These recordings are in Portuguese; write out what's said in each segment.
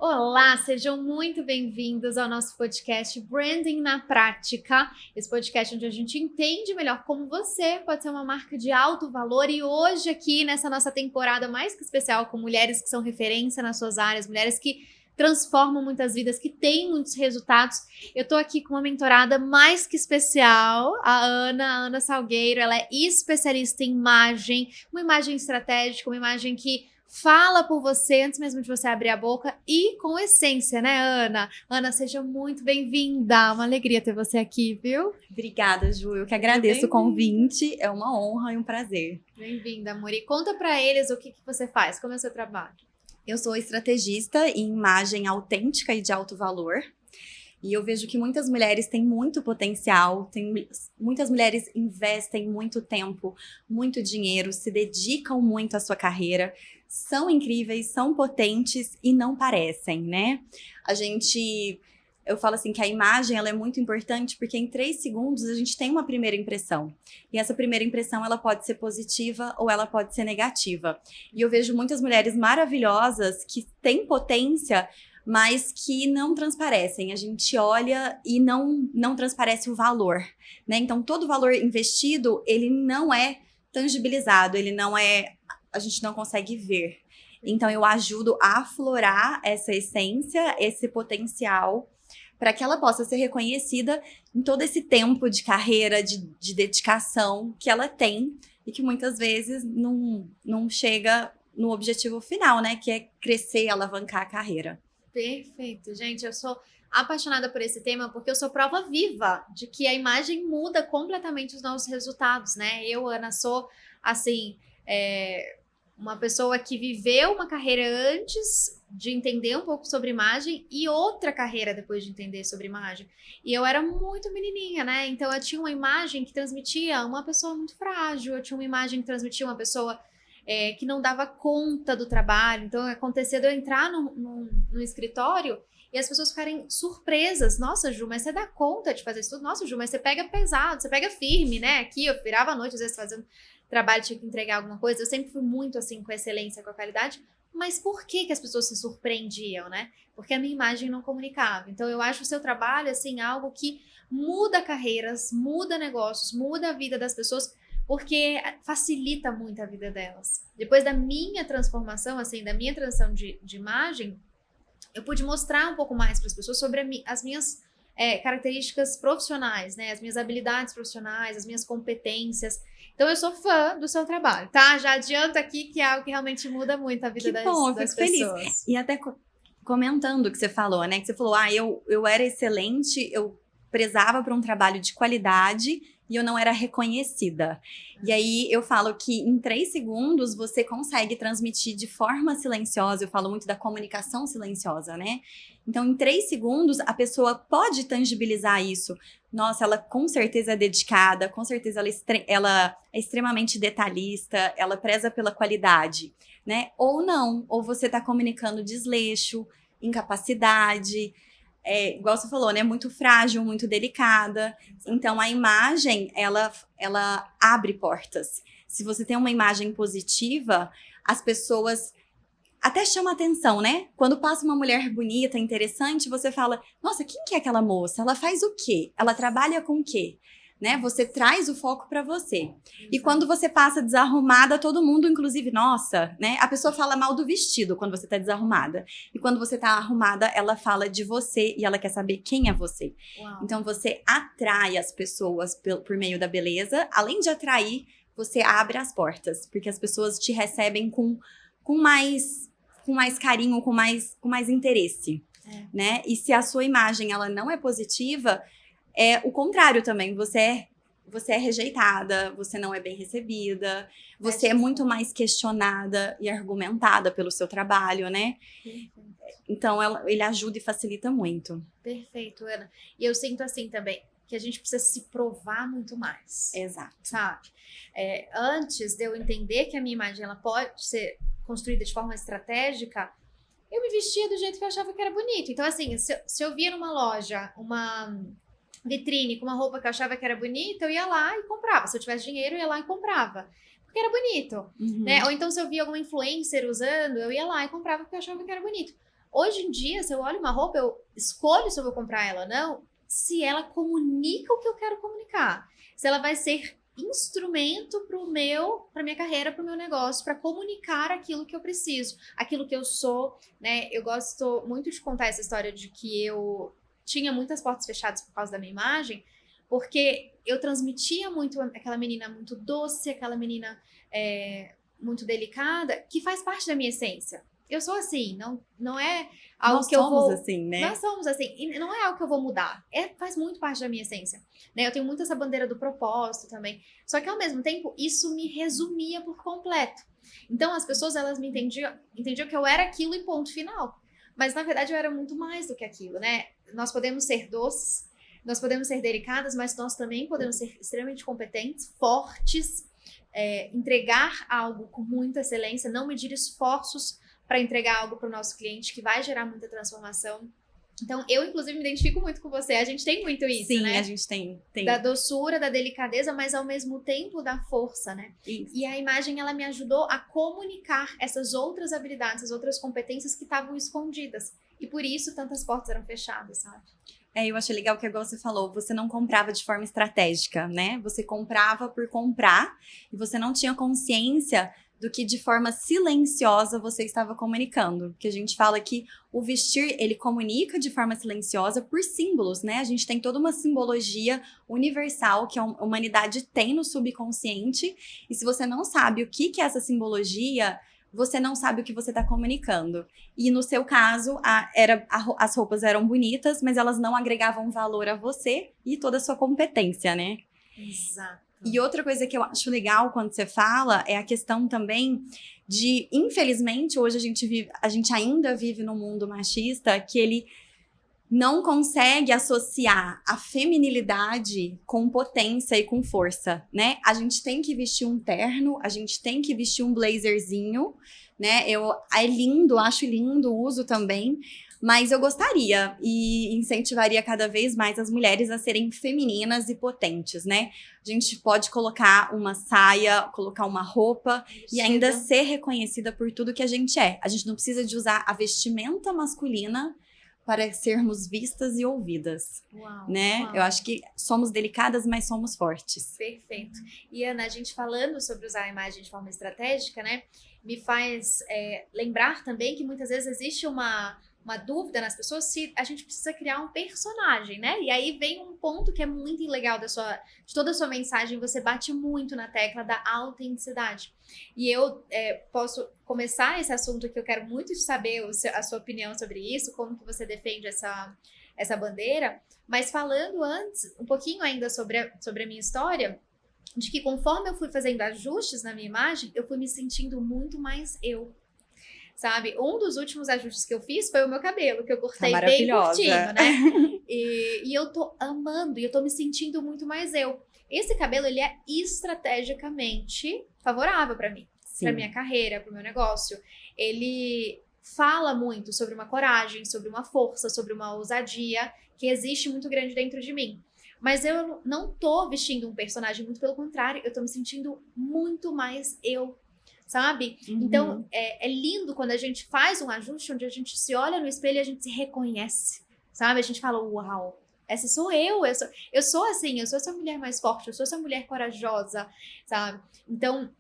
Olá, sejam muito bem-vindos ao nosso podcast Branding na Prática. Esse podcast onde a gente entende melhor como você pode ser uma marca de alto valor. E hoje aqui nessa nossa temporada mais que especial com mulheres que são referência nas suas áreas, mulheres que transformam muitas vidas, que têm muitos resultados. Eu tô aqui com uma mentorada mais que especial, a Ana Salgueiro. Ela é especialista em imagem, uma imagem estratégica, uma imagem que fala por você antes mesmo de você abrir a boca e com essência, né, Ana? Ana, seja muito bem-vinda. Uma alegria ter você aqui, viu? Obrigada, Ju. Eu que agradeço o convite. É uma honra e um prazer. Bem-vinda, amor. E conta pra eles o que você faz, como é o seu trabalho. Eu sou estrategista em imagem autêntica e de alto valor. E eu vejo que muitas mulheres têm muito potencial, muitas mulheres investem muito tempo, muito dinheiro, se dedicam muito à sua carreira, são incríveis, são potentes e não parecem, né? Eu falo assim que a imagem ela é muito importante porque em 3 segundos a gente tem uma primeira impressão. E essa primeira impressão ela pode ser positiva ou ela pode ser negativa. E eu vejo muitas mulheres maravilhosas que têm potência, mas que não transparecem. A gente olha e não transparece o valor, né? Então, todo valor investido, ele não é tangibilizado, a gente não consegue ver. Então, eu ajudo a aflorar essa essência, esse potencial, para que ela possa ser reconhecida em todo esse tempo de carreira, de dedicação que ela tem e que muitas vezes não chega no objetivo final, né? Que é crescer, alavancar a carreira. Perfeito, gente, eu sou apaixonada por esse tema porque eu sou prova viva de que a imagem muda completamente os nossos resultados, né? Eu, Ana, sou, assim, uma pessoa que viveu uma carreira antes de entender um pouco sobre imagem e outra carreira depois de entender sobre imagem. E eu era muito menininha, né? Então eu tinha uma imagem que transmitia uma pessoa muito frágil, eu tinha uma imagem que transmitia uma pessoa que não dava conta do trabalho. Então, acontecia de eu entrar no escritório e as pessoas ficarem surpresas. Nossa, Ju, mas você dá conta de fazer isso tudo? Nossa, Ju, mas você pega pesado, você pega firme, né? Aqui, eu virava à noite, às vezes, fazendo trabalho, tinha que entregar alguma coisa. Eu sempre fui muito, assim, com excelência, com a qualidade. Mas por que as pessoas se surpreendiam, né? Porque a minha imagem não comunicava. Então, eu acho o seu trabalho, assim, algo que muda carreiras, muda negócios, muda a vida das pessoas, porque facilita muito a vida delas. Depois da minha transformação, assim, da minha transição de imagem, eu pude mostrar um pouco mais para as pessoas sobre as minhas características profissionais, né? As minhas habilidades profissionais, as minhas competências. Então, eu sou fã do seu trabalho, tá? Já adianto aqui que é algo que realmente muda muito a vida das pessoas. Feliz. E até comentando o que você falou, né? Que você falou, eu era excelente, eu prezava por um trabalho de qualidade e eu não era reconhecida. E aí eu falo que em 3 segundos você consegue transmitir de forma silenciosa, eu falo muito da comunicação silenciosa, né? Então em 3 segundos a pessoa pode tangibilizar isso. Nossa, ela com certeza é dedicada, com certeza ela é extremamente detalhista, ela preza pela qualidade, né? Ou não, ou você tá comunicando desleixo, incapacidade, igual você falou, né? Muito frágil, muito delicada. Então, a imagem, ela abre portas. Se você tem uma imagem positiva, as pessoas até chamam atenção, né? Quando passa uma mulher bonita, interessante, você fala, nossa, quem que é aquela moça? Ela faz o quê? Ela trabalha com o quê? Né? Você traz o foco para você. E quando você passa desarrumada, todo mundo, inclusive, nossa, né? A pessoa fala mal do vestido quando você tá desarrumada. E quando você tá arrumada, ela fala de você e ela quer saber quem é você. Uau. Então, você atrai as pessoas por meio da beleza. Além de atrair, você abre as portas. Porque as pessoas te recebem com mais carinho, com mais interesse. Né? E se a sua imagem ela não é positiva, é o contrário também, você é rejeitada, você não é bem recebida, você é muito mais questionada e argumentada pelo seu trabalho, né? Perfeito. Então, ele ajuda e facilita muito. Perfeito, Ana. E eu sinto assim também, que a gente precisa se provar muito mais. Exato. Sabe? Antes de eu entender que a minha imagem ela pode ser construída de forma estratégica, eu me vestia do jeito que eu achava que era bonito. Então, assim, se eu via numa loja uma vitrine com uma roupa que eu achava que era bonita, eu ia lá e comprava. Se eu tivesse dinheiro, eu ia lá e comprava. Porque era bonito, né? Ou então, se eu via alguma influencer usando, eu ia lá e comprava porque eu achava que era bonito. Hoje em dia, se eu olho uma roupa, eu escolho se eu vou comprar ela ou não, se ela comunica o que eu quero comunicar. Se ela vai ser instrumento para minha carreira, para o meu negócio, para comunicar aquilo que eu preciso, aquilo que eu sou, né? Eu gosto muito de contar essa história de que eu tinha muitas portas fechadas por causa da minha imagem, porque eu transmitia muito aquela menina muito doce, aquela menina muito delicada, que faz parte da minha essência. Eu sou assim, não é algo que eu vou... Nós somos assim, né? Nós somos assim, e não é algo que eu vou mudar. Faz muito parte da minha essência. Né? Eu tenho muito essa bandeira do propósito também. Só que, ao mesmo tempo, isso me resumia por completo. Então, as pessoas, elas me entendiam que eu era aquilo e ponto final. Mas, na verdade, eu era muito mais do que aquilo, né? Nós podemos ser doces, nós podemos ser delicadas, mas nós também podemos ser extremamente competentes, fortes, entregar algo com muita excelência, não medir esforços para entregar algo para o nosso cliente que vai gerar muita transformação. Então, eu, inclusive, me identifico muito com você. A gente tem muito isso, Sim, né? a gente tem. Da doçura, da delicadeza, mas ao mesmo tempo da força, né? Isso. E a imagem, ela me ajudou a comunicar essas outras habilidades, essas outras competências que estavam escondidas. E por isso, tantas portas eram fechadas, sabe? Eu achei legal que, igual você falou, você não comprava de forma estratégica, né? Você comprava por comprar e você não tinha consciência do que de forma silenciosa você estava comunicando. Porque a gente fala que o vestir, ele comunica de forma silenciosa por símbolos, né? A gente tem toda uma simbologia universal que a humanidade tem no subconsciente. E se você não sabe o que é essa simbologia, você não sabe o que você está comunicando. E no seu caso, as roupas eram bonitas, mas elas não agregavam valor a você e toda a sua competência, né? Exato. E outra coisa que eu acho legal quando você fala é a questão também de, infelizmente, hoje a gente ainda vive num mundo machista que ele não consegue associar a feminilidade com potência e com força, né? A gente tem que vestir um terno, a gente tem que vestir um blazerzinho, né? É lindo, acho lindo, uso também. Mas eu gostaria e incentivaria cada vez mais as mulheres a serem femininas e potentes, né? A gente pode colocar uma saia, colocar uma roupa e ainda ser reconhecida por tudo que a gente é. A gente não precisa de usar a vestimenta masculina para sermos vistas e ouvidas, né? Uau. Eu acho que somos delicadas, mas somos fortes. Perfeito. E, Ana, a gente falando sobre usar a imagem de forma estratégica, né? Me faz lembrar também que muitas vezes existe uma dúvida nas pessoas se a gente precisa criar um personagem, né? E aí vem um ponto que é muito legal de toda a sua mensagem, você bate muito na tecla da autenticidade. E eu posso começar esse assunto que eu quero muito saber a sua opinião sobre isso, como que você defende essa bandeira, mas falando antes, um pouquinho ainda sobre a minha história, de que conforme eu fui fazendo ajustes na minha imagem, eu fui me sentindo muito mais eu. Sabe? Um dos últimos ajustes que eu fiz foi o meu cabelo, que eu cortei bem curtinho, né? E eu tô amando, e eu tô me sentindo muito mais eu. Esse cabelo, ele é estrategicamente favorável pra mim, pra minha carreira, pro meu negócio. Ele fala muito sobre uma coragem, sobre uma força, sobre uma ousadia que existe muito grande dentro de mim. Mas eu não tô vestindo um personagem, muito pelo contrário, eu tô me sentindo muito mais eu. Sabe? Uhum. Então, é lindo quando a gente faz um ajuste onde a gente se olha no espelho e a gente se reconhece, sabe? A gente fala, uau, essa sou eu sou assim, eu sou essa mulher mais forte, eu sou essa mulher corajosa, sabe? Então,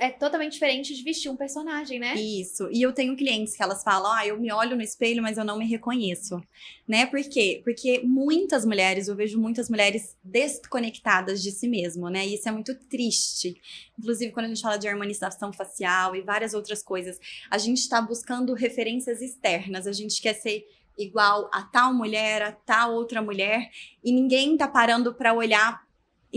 é totalmente diferente de vestir um personagem, né? Isso. E eu tenho clientes que elas falam, eu me olho no espelho, mas eu não me reconheço, né? Por quê? Porque eu vejo muitas mulheres desconectadas de si mesmo, né? E isso é muito triste. Inclusive, quando a gente fala de harmonização facial e várias outras coisas, a gente está buscando referências externas, a gente quer ser igual a tal mulher, a tal outra mulher, e ninguém tá parando para olhar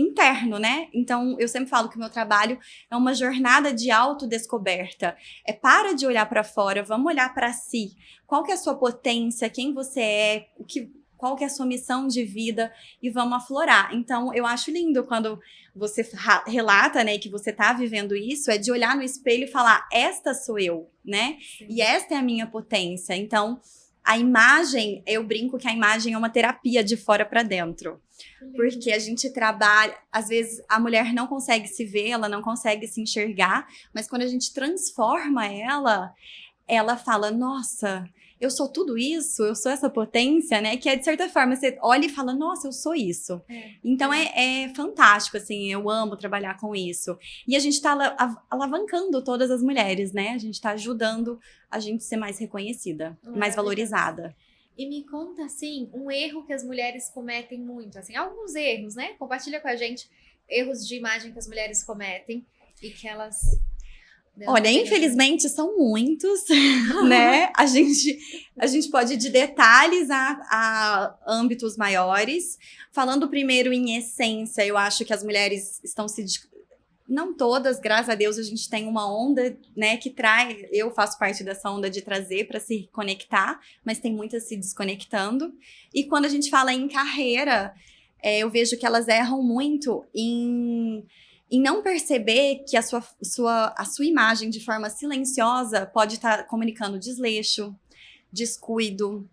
interno, né? Então, eu sempre falo que o meu trabalho é uma jornada de autodescoberta. Para de olhar para fora, vamos olhar para si. Qual que é a sua potência, quem você é, qual que é a sua missão de vida e vamos aflorar. Então, eu acho lindo quando você relata, né, que você tá vivendo isso, de olhar no espelho e falar, esta sou eu, né? Sim. E esta é a minha potência. Então, a imagem, eu brinco que a imagem é uma terapia de fora para dentro. Porque a gente trabalha, às vezes a mulher não consegue se ver, ela não consegue se enxergar, mas quando a gente transforma ela fala, nossa, eu sou tudo isso, eu sou essa potência, né? Que é, de certa forma, você olha e fala, nossa, eu sou isso. Então, é fantástico, assim, eu amo trabalhar com isso. E a gente tá alavancando todas as mulheres, né? A gente tá ajudando a gente ser mais reconhecida, mais valorizada. E me conta, assim, um erro que as mulheres cometem muito, assim, alguns erros, né? Compartilha com a gente erros de imagem que as mulheres cometem e que elas... Olha, infelizmente são muitos, né? A gente pode ir de detalhes a âmbitos maiores. Falando primeiro em essência, eu acho que as mulheres estão se... Não todas, graças a Deus, a gente tem uma onda, né, que traz... Eu faço parte dessa onda de trazer para se conectar, mas tem muitas se desconectando. E quando a gente fala em carreira, eu vejo que elas erram muito em não perceber que a sua imagem de forma silenciosa pode estar comunicando desleixo, descuido,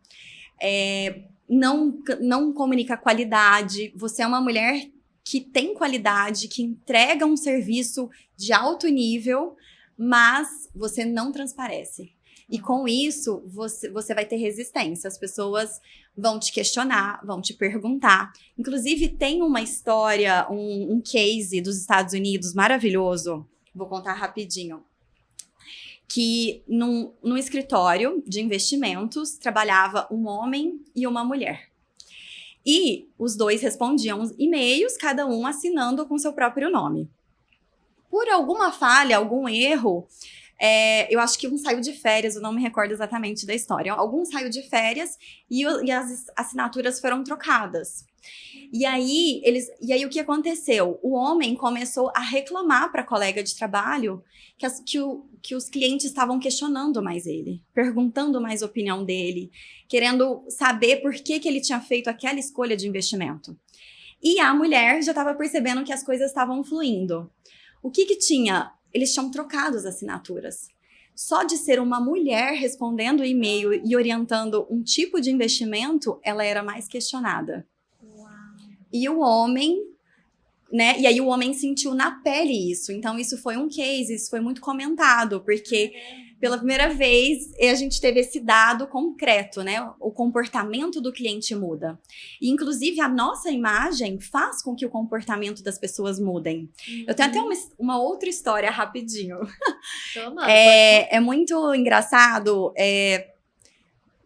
não comunica qualidade. Você é uma mulher que tem qualidade, que entrega um serviço de alto nível, mas você não transparece. E com isso, você vai ter resistência. As pessoas vão te questionar, vão te perguntar. Inclusive, tem uma história, um case dos Estados Unidos maravilhoso. Vou contar rapidinho. Que num escritório de investimentos, trabalhava um homem e uma mulher. E os dois respondiam e-mails, cada um assinando com seu próprio nome. Por alguma falha, algum erro... eu acho que um saiu de férias, eu não me recordo exatamente da história. Algum saiu de férias e as assinaturas foram trocadas. E aí, o que aconteceu? O homem começou a reclamar para a colega de trabalho que os clientes estavam questionando mais ele, perguntando mais a opinião dele, querendo saber por que ele tinha feito aquela escolha de investimento. E a mulher já estava percebendo que as coisas estavam fluindo. O que tinha? Eles tinham trocado as assinaturas. Só de ser uma mulher respondendo o e-mail e orientando um tipo de investimento, ela era mais questionada. Uau. E o homem, né? E aí o homem sentiu na pele isso. Então isso foi um case, isso foi muito comentado, porque pela primeira vez a gente teve esse dado concreto, né? O comportamento do cliente muda. E inclusive a nossa imagem faz com que o comportamento das pessoas mudem. Eu tenho até uma outra história rapidinho. Toma, é muito engraçado.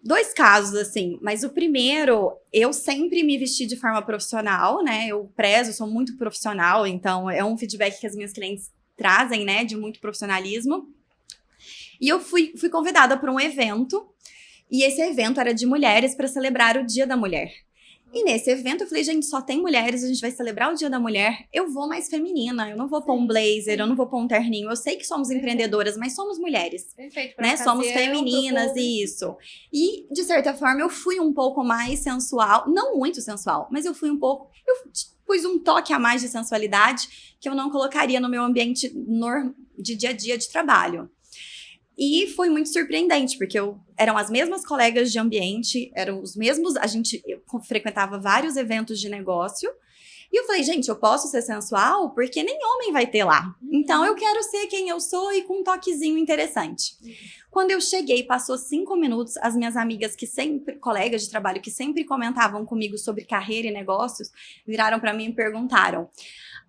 Dois casos, assim, mas o primeiro, eu sempre me vesti de forma profissional, né? Eu sou muito profissional, então é um feedback que as minhas clientes trazem, né? De muito profissionalismo. E eu fui convidada para um evento, e esse evento era de mulheres para celebrar o Dia da Mulher. E nesse evento eu falei, gente, só tem mulheres, a gente vai celebrar o Dia da Mulher, eu vou mais feminina, eu não vou pôr um blazer, eu não vou pôr um terninho, eu sei que somos empreendedoras, mas somos mulheres. Perfeito, né? Somos femininas, isso. E, de certa forma, eu fui um pouco mais sensual, não muito sensual, mas eu pus um toque a mais de sensualidade que eu não colocaria no meu ambiente de dia a dia de trabalho. E foi muito surpreendente, porque eram as mesmas colegas de ambiente, eram os mesmos... Eu frequentava vários eventos de negócio. E eu falei, gente, eu posso ser sensual? Porque nem homem vai ter lá. Então, eu quero ser quem eu sou e com um toquezinho interessante. Quando eu cheguei, passou 5 minutos, as minhas amigas, colegas de trabalho, que sempre comentavam comigo sobre carreira e negócios, viraram pra mim e perguntaram,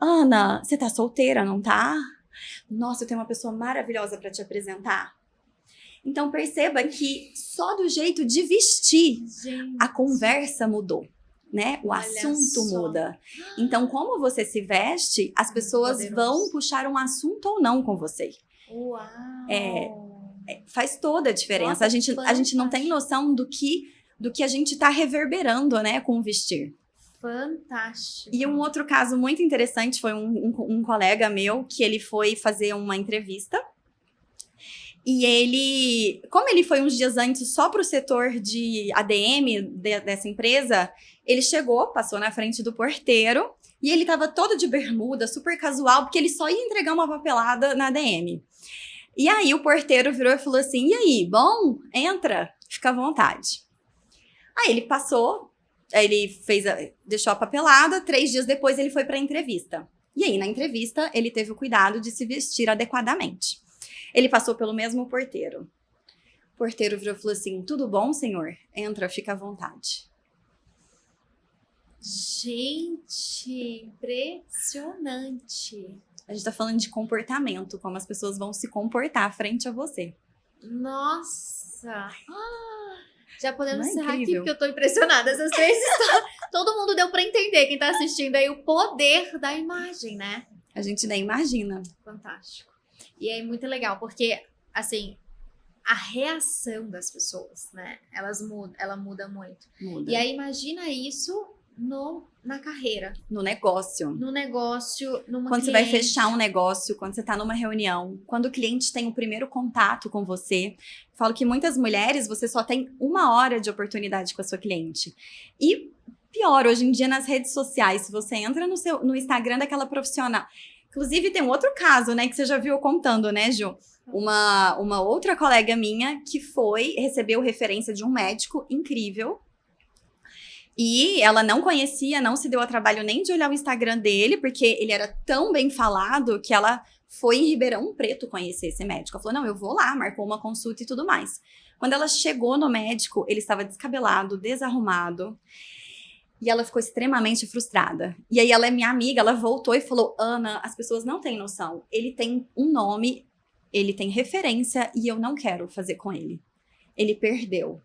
Ana, você tá solteira, não tá? Nossa, eu tenho uma pessoa maravilhosa pra te apresentar. Então, perceba que só do jeito de vestir, gente, a conversa mudou, né? O assunto muda. Então, como você se veste, as pessoas vão puxar um assunto ou não com você. Uau! Faz toda a diferença. Nossa, a gente não tem noção do que a gente tá reverberando, né, com o vestir. Fantástico. E um outro caso muito interessante foi um colega meu que ele foi fazer uma entrevista. E como ele foi uns dias antes só para o setor de ADM dessa empresa, ele chegou, passou na frente do porteiro e ele estava todo de bermuda, super casual, porque ele só ia entregar uma papelada na ADM. E aí o porteiro virou e falou assim, e aí, bom? Entra, fica à vontade. Aí ele passou, ele deixou a papelada, 3 dias depois ele foi para a entrevista. E aí na entrevista ele teve o cuidado de se vestir adequadamente. Ele passou pelo mesmo porteiro. porteiro virou e falou assim, tudo bom, senhor? Entra, fica à vontade. Gente, impressionante. A gente tá falando de comportamento, como as pessoas vão se comportar frente a você. Nossa! Já podemos Não é encerrar aqui, incrível? porque eu tô impressionada. Essas 3 histórias. Todo mundo deu pra entender, quem tá assistindo aí, o poder da imagem, né? A gente nem imagina. Fantástico. E é muito legal, porque, assim, a reação das pessoas, né? Ela muda muito. Muda. E aí, imagina isso na carreira, No negócio. no negócio, numa Quando você vai cliente. fechar um negócio, quando você tá numa reunião, quando o cliente tem o primeiro contato com você. Falo que muitas mulheres, você só tem 1 hora de oportunidade com a sua cliente. E pior, hoje em dia nas redes sociais, se você entra no Instagram daquela profissional. Inclusive, tem um outro caso, né, que você já viu eu contando, né, Ju? Uma outra colega minha que recebeu referência de um médico incrível. E ela não conhecia, não se deu ao trabalho nem de olhar o Instagram dele, porque ele era tão bem falado que ela foi em Ribeirão Preto conhecer esse médico. Ela falou, não, eu vou lá, marcou uma consulta e tudo mais. Quando ela chegou no médico, ele estava descabelado, desarrumado. E ela ficou extremamente frustrada. E aí ela é minha amiga, ela voltou e falou, Ana, as pessoas não têm noção. Ele tem um nome, ele tem referência e eu não quero fazer com ele. Ele perdeu.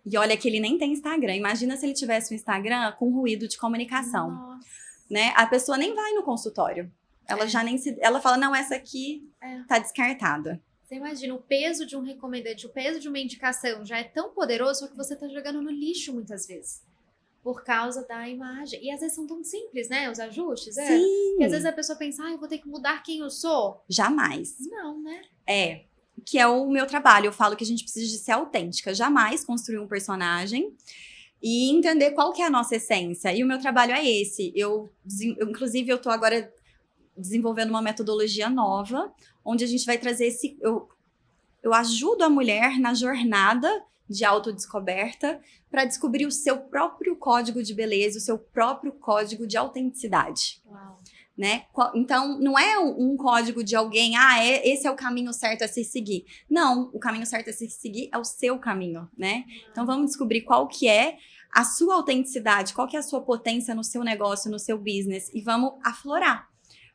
E olha que ele nem tem Instagram. Imagina se ele tivesse um Instagram com ruído de comunicação. Nossa. Né? A pessoa nem vai no consultório. Ela já nem se... Ela fala, não, essa aqui tá descartada. Você imagina, o peso de um recomendante, o peso de uma indicação já é tão poderoso, só que você tá jogando no lixo muitas vezes. Por causa da imagem. E às vezes são tão simples, né? Os ajustes. Sim. Porque às vezes a pessoa pensa, eu vou ter que mudar quem eu sou. Jamais. Não, né? Que é o meu trabalho. Eu falo que a gente precisa de ser autêntica. Jamais construir um personagem e entender qual que é a nossa essência. E o meu trabalho é esse. Inclusive, eu tô agora desenvolvendo uma metodologia nova, onde a gente vai trazer esse... Eu ajudo a mulher na jornada de autodescoberta para descobrir o seu próprio código de beleza, o seu próprio código de autenticidade. Uau. Né? Então, não é um código de alguém, esse é o caminho certo a se seguir. Não, o caminho certo a se seguir é o seu caminho, né? Então, vamos descobrir qual que é a sua autenticidade, qual que é a sua potência no seu negócio, no seu business, e vamos aflorar.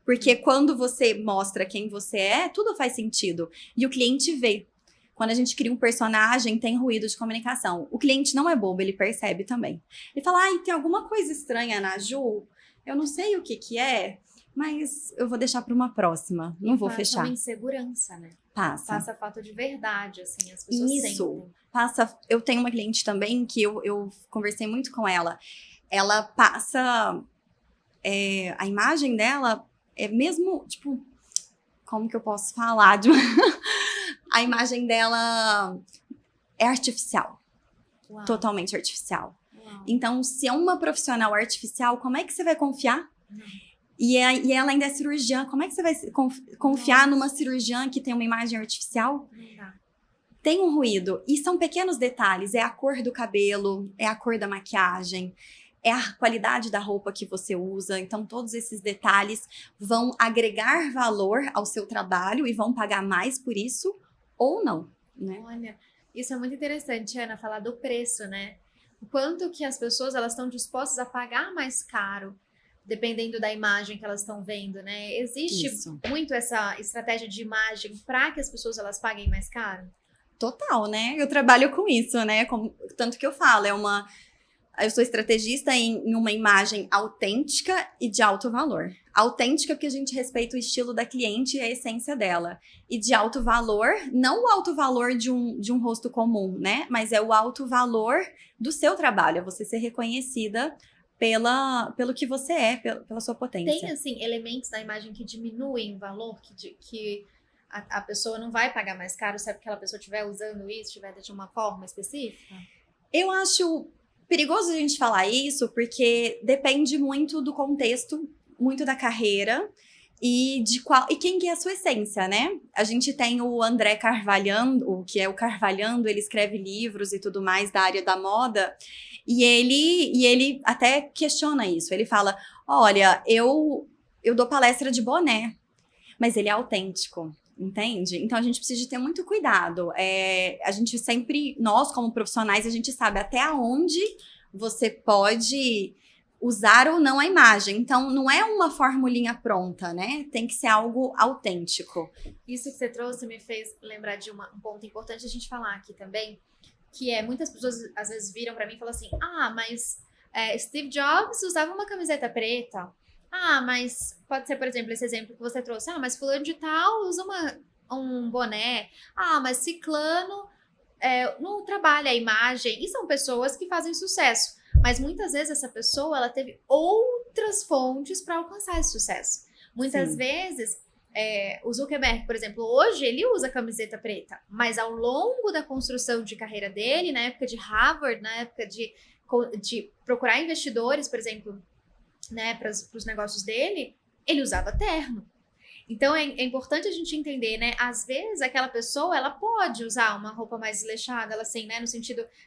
Porque quando você mostra quem você é, tudo faz sentido. E o cliente vê. Quando a gente cria um personagem, tem ruído de comunicação. O cliente não é bobo, ele percebe também. Ele fala, tem alguma coisa estranha na Ju, eu não sei o que é, mas eu vou deixar para uma próxima, não vou fechar. Uma insegurança, né? Passa. Passa falta de verdade, assim, as pessoas sentem. Passa. Eu tenho uma cliente também que eu conversei muito com ela. Ela passa... a imagem dela é mesmo, tipo... Como que eu posso falar? A imagem dela é artificial. Uau. Totalmente artificial. Uau. Então, se é uma profissional artificial, como é que você vai confiar? E ela ainda é cirurgiã. Como é que você vai confiar numa cirurgiã que tem uma imagem artificial? Não dá. Tem um ruído. E são pequenos detalhes. É a cor do cabelo, é a cor da maquiagem, é a qualidade da roupa que você usa. Então, todos esses detalhes vão agregar valor ao seu trabalho e vão pagar mais por isso ou não, né? Olha, isso é muito interessante, Ana, falar do preço, né? O quanto que as pessoas elas estão dispostas a pagar mais caro, dependendo da imagem que elas estão vendo, né? Existe muito essa estratégia de imagem para que as pessoas elas paguem mais caro? Total, né? Eu trabalho com isso, né? Tanto que eu falo, eu sou estrategista em uma imagem autêntica e de alto valor. Autêntica porque a gente respeita o estilo da cliente e a essência dela. E de alto valor, não o alto valor de um rosto comum, né? Mas é o alto valor do seu trabalho. É você ser reconhecida pelo que você é, pela sua potência. Tem, assim, elementos da imagem que diminuem o valor, que a pessoa não vai pagar mais caro se aquela pessoa estiver usando isso, estiver de uma forma específica? Eu acho perigoso a gente falar isso, porque depende muito do contexto, muito da carreira e quem que é a sua essência, né? A gente tem o André Carvalhando, que é o Carvalhando, ele escreve livros e tudo mais da área da moda, e ele até questiona isso. Ele fala, olha, eu dou palestra de boné, mas ele é autêntico. entende? Então a gente precisa de ter muito cuidado. A gente sempre, nós como profissionais, a gente sabe até onde você pode usar ou não a imagem. Então não é uma formulinha pronta, né? Tem que ser algo autêntico. Isso que você trouxe me fez lembrar de um ponto importante a gente falar aqui também, que muitas pessoas às vezes viram pra mim e falam assim, mas Steve Jobs usava uma camiseta preta. Mas pode ser, por exemplo, esse exemplo que você trouxe. Mas fulano de tal usa um boné. Mas ciclano não trabalha a imagem. E são pessoas que fazem sucesso. Mas muitas vezes essa pessoa ela teve outras fontes para alcançar esse sucesso. Muitas vezes, o Zuckerberg, por exemplo, hoje ele usa camiseta preta. Mas ao longo da construção de carreira dele, na época de Harvard, na época de procurar investidores, por exemplo, né, para os negócios dele, ele usava terno. Então é importante a gente entender, né? Às vezes aquela pessoa ela pode usar uma roupa mais desleixada, ela assim, né?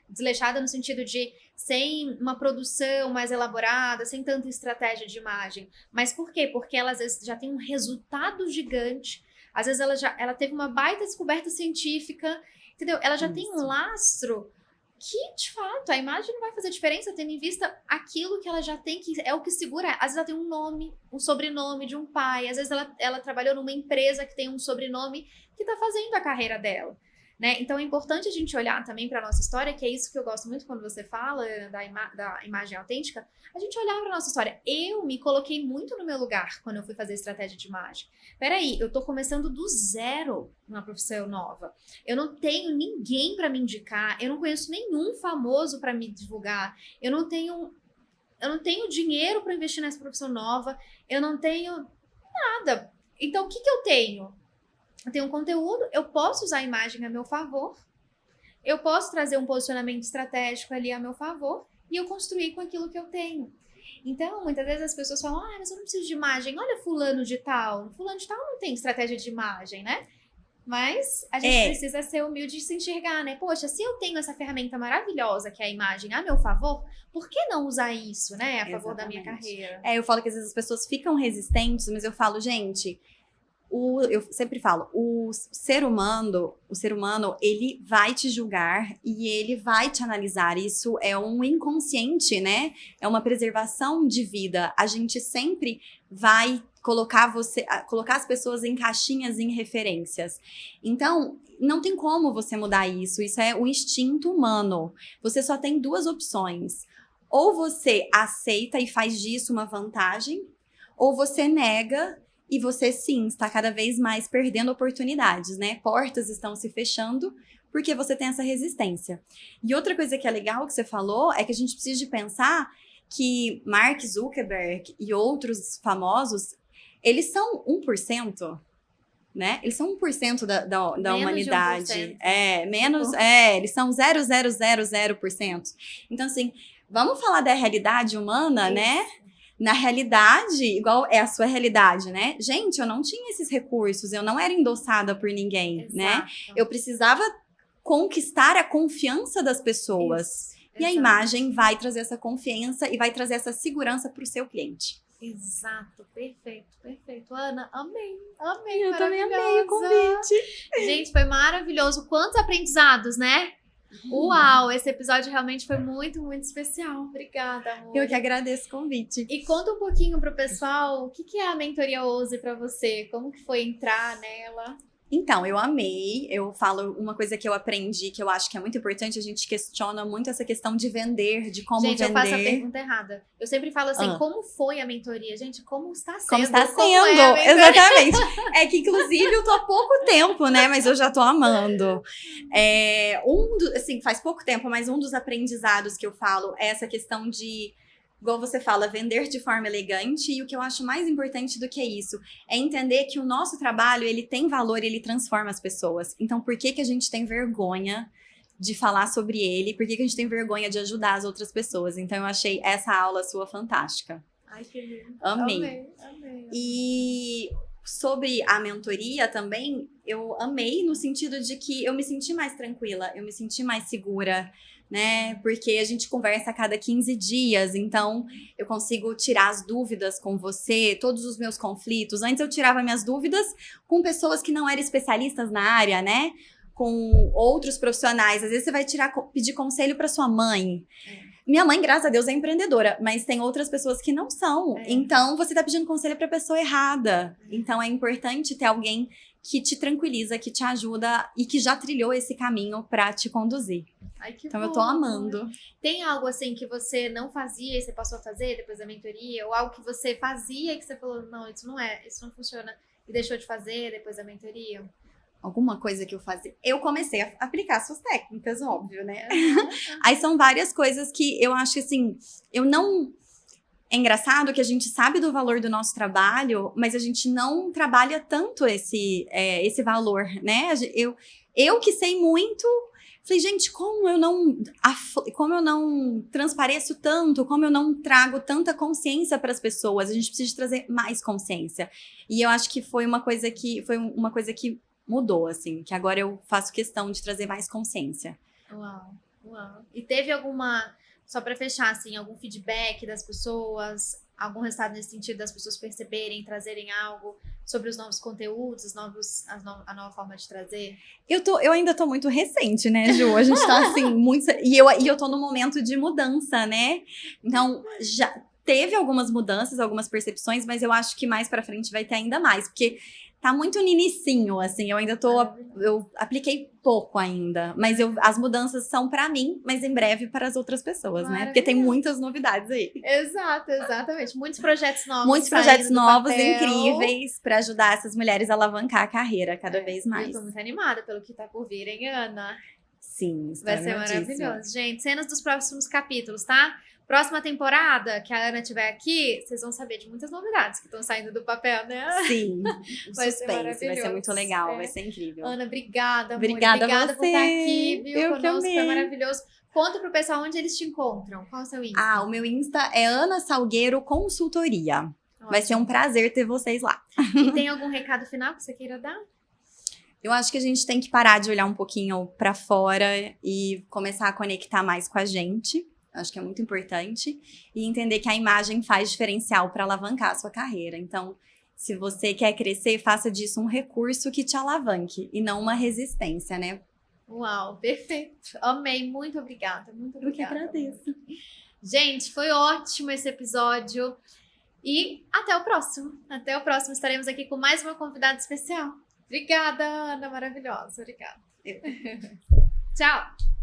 Desleixada no sentido de sem uma produção mais elaborada, sem tanta estratégia de imagem. Mas por quê? Porque ela às vezes já tem um resultado gigante. Às vezes ela teve uma baita descoberta científica, entendeu? Ela já tem um lastro que, de fato, a imagem não vai fazer diferença tendo em vista aquilo que ela já tem, que é o que segura. Às vezes ela tem um nome, um sobrenome de um pai. Às vezes ela trabalhou numa empresa que tem um sobrenome que está fazendo a carreira dela, né? Então é importante a gente olhar também para a nossa história, que é isso que eu gosto muito quando você fala da imagem autêntica, a gente olhar para a nossa história. Eu me coloquei muito no meu lugar quando eu fui fazer estratégia de imagem. Peraí, eu tô começando do zero numa profissão nova. Eu não tenho ninguém para me indicar, eu não conheço nenhum famoso para me divulgar, eu não tenho dinheiro para investir nessa profissão nova, eu não tenho nada. Então, o que eu tenho? Eu tenho um conteúdo, eu posso usar a imagem a meu favor, eu posso trazer um posicionamento estratégico ali a meu favor e eu construir com aquilo que eu tenho. Então, muitas vezes as pessoas falam, mas eu não preciso de imagem, olha fulano de tal não tem estratégia de imagem, né? Mas a gente precisa ser humilde e se enxergar, né? Poxa, se eu tenho essa ferramenta maravilhosa que é a imagem a meu favor, por que não usar isso, né? A favor da minha carreira? Eu falo que às vezes as pessoas ficam resistentes, mas eu falo, gente, eu sempre falo, o ser humano, ele vai te julgar e ele vai te analisar. Isso é um inconsciente, né? É uma preservação de vida. A gente sempre vai colocar as pessoas em caixinhas, em referências. Então, não tem como você mudar isso. Isso é o instinto humano. Você só tem duas opções. Ou você aceita e faz disso uma vantagem, ou você nega e você, sim, está cada vez mais perdendo oportunidades, né? Portas estão se fechando porque você tem essa resistência. E outra coisa que é legal que você falou é que a gente precisa de pensar que Mark Zuckerberg e outros famosos, eles são 1%, né? Eles são 1% da humanidade. Eles são 0,000%. Então, assim, vamos falar da realidade humana, né? Na realidade, igual é a sua realidade, né? Gente, eu não tinha esses recursos, eu não era endossada por ninguém, né? Eu precisava conquistar a confiança das pessoas. E a imagem vai trazer essa confiança e vai trazer essa segurança para o seu cliente. Exato, perfeito. Ana, amei. Eu também amei o convite. Gente, foi maravilhoso. Quantos aprendizados, né? Uau, esse episódio realmente foi muito, muito especial. Obrigada, amor. Eu que agradeço o convite. E conta um pouquinho pro pessoal, o que é a Mentoria Ouse para você? Como que foi entrar nela? Então, eu amei. Eu falo uma coisa que eu aprendi, que eu acho que é muito importante, a gente questiona muito essa questão de vender, de como vender. Gente, eu faço a pergunta errada. Eu sempre falo assim, como foi a mentoria? Gente, como está sendo? Como está sendo, exatamente. É que, inclusive, eu tô há pouco tempo, né? Mas eu já tô amando. Faz pouco tempo, mas um dos aprendizados que eu falo é essa questão de, igual você fala, vender de forma elegante. E o que eu acho mais importante do que isso é entender que o nosso trabalho, ele tem valor e ele transforma as pessoas. Então, por que a gente tem vergonha de falar sobre ele? Por que a gente tem vergonha de ajudar as outras pessoas? Então, eu achei essa aula sua fantástica. Ai, que lindo. Amei. E sobre a mentoria também, eu amei no sentido de que eu me senti mais tranquila, eu me senti mais segura, né? Porque a gente conversa a cada 15 dias, então eu consigo tirar as dúvidas com você, todos os meus conflitos. Antes eu tirava minhas dúvidas com pessoas que não eram especialistas na área, né? Com outros profissionais. Às vezes você vai pedir conselho para sua mãe. Minha mãe, graças a Deus, é empreendedora, mas tem outras pessoas que não são. Então, você tá pedindo conselho pra pessoa errada. Então, é importante ter alguém que te tranquiliza, que te ajuda e que já trilhou esse caminho pra te conduzir. Ai, que Então, bom. eu tô amando. Tem algo assim que você não fazia e você passou a fazer depois da mentoria? Ou algo que você fazia e que você falou, não, isso não funciona, e deixou de fazer depois da mentoria? Alguma coisa que eu fazia. Eu comecei a aplicar suas técnicas, óbvio, né? Aí são várias coisas que eu acho que, assim, eu não... É engraçado que a gente sabe do valor do nosso trabalho, mas a gente não trabalha tanto esse valor, né? Eu que sei muito... Falei, gente, como eu não transpareço tanto, como eu não trago tanta consciência para as pessoas, a gente precisa trazer mais consciência. E eu acho que foi uma coisa que mudou, assim, que agora eu faço questão de trazer mais consciência. Uau. E teve só pra fechar, assim, algum feedback das pessoas, algum resultado nesse sentido das pessoas perceberem, trazerem algo sobre os novos conteúdos, a nova forma de trazer? Eu ainda tô muito recente, né, Ju? A gente tá, assim, muito... E eu tô num momento de mudança, né? Então, já teve algumas mudanças, algumas percepções, mas eu acho que mais pra frente vai ter ainda mais, porque tá muito no inicinho, assim, eu apliquei pouco ainda, mas as mudanças são pra mim, mas em breve para as outras pessoas, né? Porque tem muitas novidades aí. Exatamente. Muitos projetos novos. Muitos projetos novos, incríveis, pra ajudar essas mulheres a alavancar a carreira cada vez mais. Eu tô muito animada pelo que tá por vir, hein, Ana? Sim, vai ser maravilhoso. Gente, cenas dos próximos capítulos, tá? Próxima temporada, que a Ana estiver aqui, vocês vão saber de muitas novidades que estão saindo do papel, né? Sim, vai ser maravilhoso. Vai ser muito legal, vai ser incrível. Ana, obrigada, amor. Obrigada por estar aqui, viu, conosco, foi maravilhoso. Conta pro pessoal onde eles te encontram. Qual é o seu Insta? O meu Insta é Ana Salgueiro Consultoria. Ótimo. Vai ser um prazer ter vocês lá. E tem algum recado final que você queira dar? Eu acho que a gente tem que parar de olhar um pouquinho pra fora e começar a conectar mais com a gente. Acho que é muito importante. E entender que a imagem faz diferencial para alavancar a sua carreira. Então, se você quer crescer, faça disso um recurso que te alavanque e não uma resistência, né? Uau, perfeito. Amei. Muito obrigada. Muito obrigada. Eu que agradeço. Gente, foi ótimo esse episódio. E até o próximo. Até o próximo. Estaremos aqui com mais uma convidada especial. Obrigada, Ana. Maravilhosa. Obrigada. Tchau.